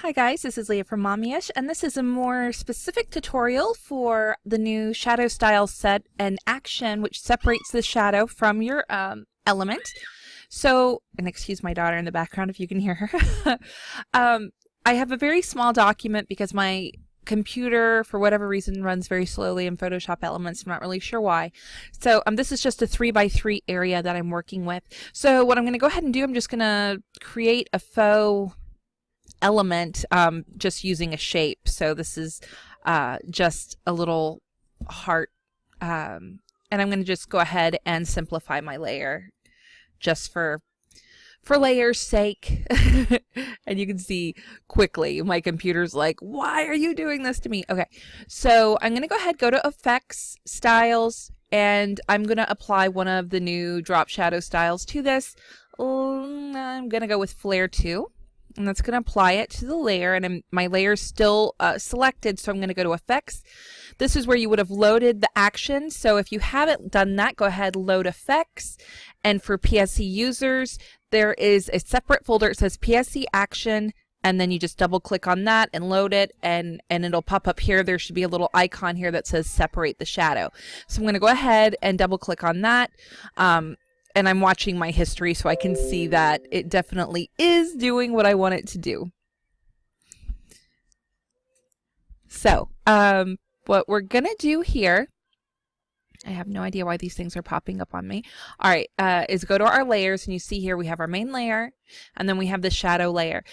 Hi guys, this is Leah from Mommyish, and this is a more specific tutorial for the new shadow style set and action, which separates the shadow from your element. So, and excuse my daughter in the background if you can hear her. I have a very small document because my computer, for whatever reason, runs very slowly in Photoshop Elements. I'm not really sure why. So this is just a 3x3 area that I'm working with. So what I'm going to go ahead and do, I'm just going to create a faux element just using a shape. So this is just a little heart, and I'm going to just go ahead and simplify my layer just for layers' sake. And you can see quickly my computer's like, why are you doing this to me? Okay, so I'm going to go ahead, go to Effects, Styles, and I'm going to apply one of the new drop shadow styles to this. I'm going to go with Flare 2. And that's going to apply it to the layer, and my layer is still selected, so I'm going to go to Effects. This is where you would have loaded the action, so if you haven't done that, go ahead, load Effects, and for PSE users, there is a separate folder. It says PSD Action, and then you just double click on that and load it, and it'll pop up here. There should be a little icon here that says Separate the Shadow. So I'm going to go ahead and double click on that. And I'm watching my history so I can see that it definitely is doing what I want it to do. So what we're gonna do here, I have no idea why these things are popping up on me. All right, is go to our layers, and you see here we have our main layer, and then we have the shadow layer.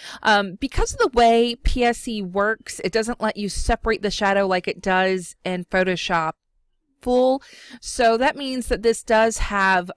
Because of the way PSE works, it doesn't let you separate the shadow like it does in Photoshop Full. So that means that this does have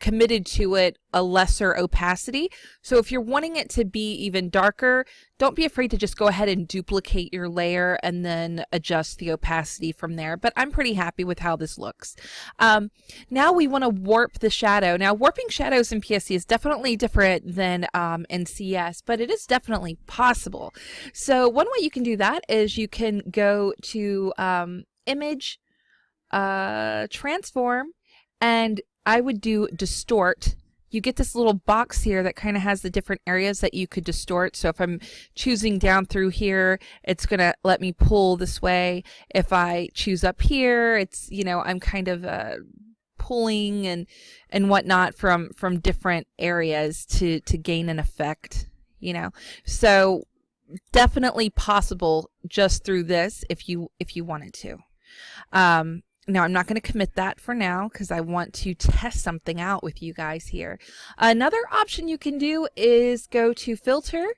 committed to it a lesser opacity. So if you're wanting it to be even darker, don't be afraid to just go ahead and duplicate your layer and then adjust the opacity from there. But I'm pretty happy with how this looks. Now we want to warp the shadow. Now warping shadows in PSE is definitely different than in CS, but it is definitely possible. So one way you can do that is you can go to Image, Transform, and I would do Distort. You get this little box here that kind of has the different areas that you could distort. So if I'm choosing down through here, it's going to let me pull this way. If I choose up here, it's, you know, I'm kind of pulling and whatnot from different areas to gain an effect, you know. So definitely possible just through this if you wanted to. Now, I'm not going to commit that for now because I want to test something out with you guys here. Another option you can do is go to Filter,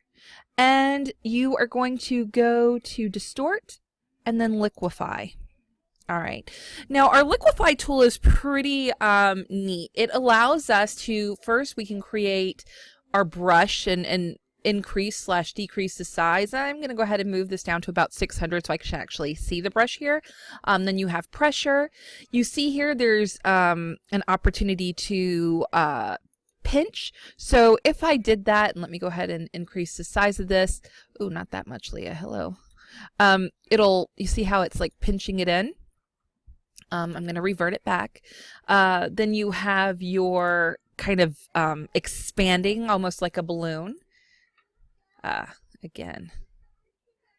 and you are going to go to Distort and then Liquify. All right. Now, our Liquify tool is pretty neat. It allows us to, first, we can create our brush and increase/decrease the size. I'm going to go ahead and move this down to about 600 so I can actually see the brush here. Then you have pressure. You see here there's an opportunity to pinch. So if I did that, and let me go ahead and increase the size of this. Oh, not that much, Leah. Hello. You see how it's like pinching it in? I'm going to revert it back. Then you have your kind of expanding, almost like a balloon. Again,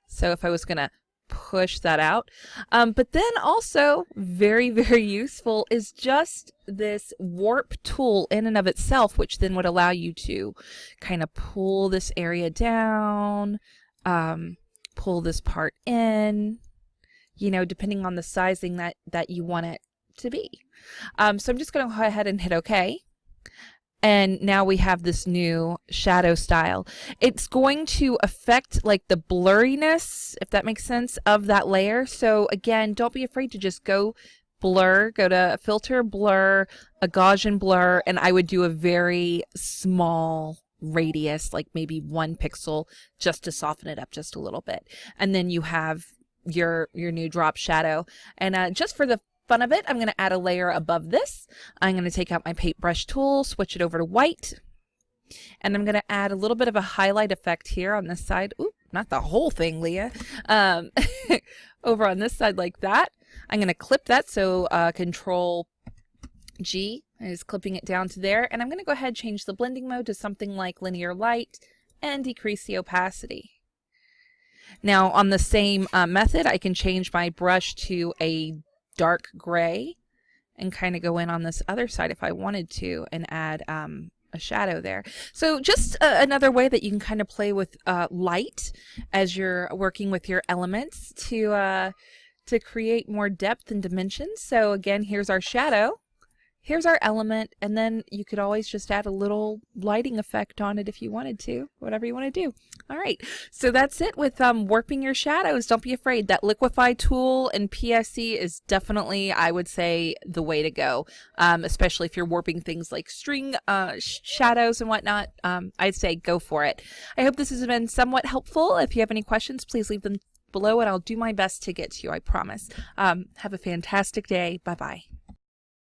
so if I was gonna push that out, but then also very, very useful is just this warp tool in and of itself, which then would allow you to kind of pull this area down, pull this part in, you know, depending on the sizing that you want it to be. So I'm just going to go ahead and hit OK. And now we have this new shadow style. It's going to affect like the blurriness, if that makes sense, of that layer. So again, don't be afraid to just go blur, go to Filter, Blur, a Gaussian blur, and I would do a very small radius, like maybe 1 pixel, just to soften it up just a little bit. And then you have your new drop shadow. And just for the fun of it, I'm going to add a layer above this. I'm going to take out my paintbrush tool, switch it over to white, and I'm going to add a little bit of a highlight effect here on this side. Ooh, not the whole thing, Leah. Over on this side like that. I'm going to clip that, so Control G is clipping it down to there, and I'm going to go ahead and change the blending mode to something like linear light, and decrease the opacity. Now on the same method, I can change my brush to a dark gray and kind of go in on this other side if I wanted to and add a shadow there. So just another way that you can kind of play with light as you're working with your elements to create more depth and dimensions. So again, here's our shadow. Here's our element, and then you could always just add a little lighting effect on it if you wanted to, whatever you want to do. All right, so that's it with warping your shadows. Don't be afraid. That Liquify tool in PSE is definitely, I would say, the way to go, especially if you're warping things like string shadows and whatnot. I'd say go for it. I hope this has been somewhat helpful. If you have any questions, please leave them below, and I'll do my best to get to you, I promise. Have a fantastic day. Bye-bye.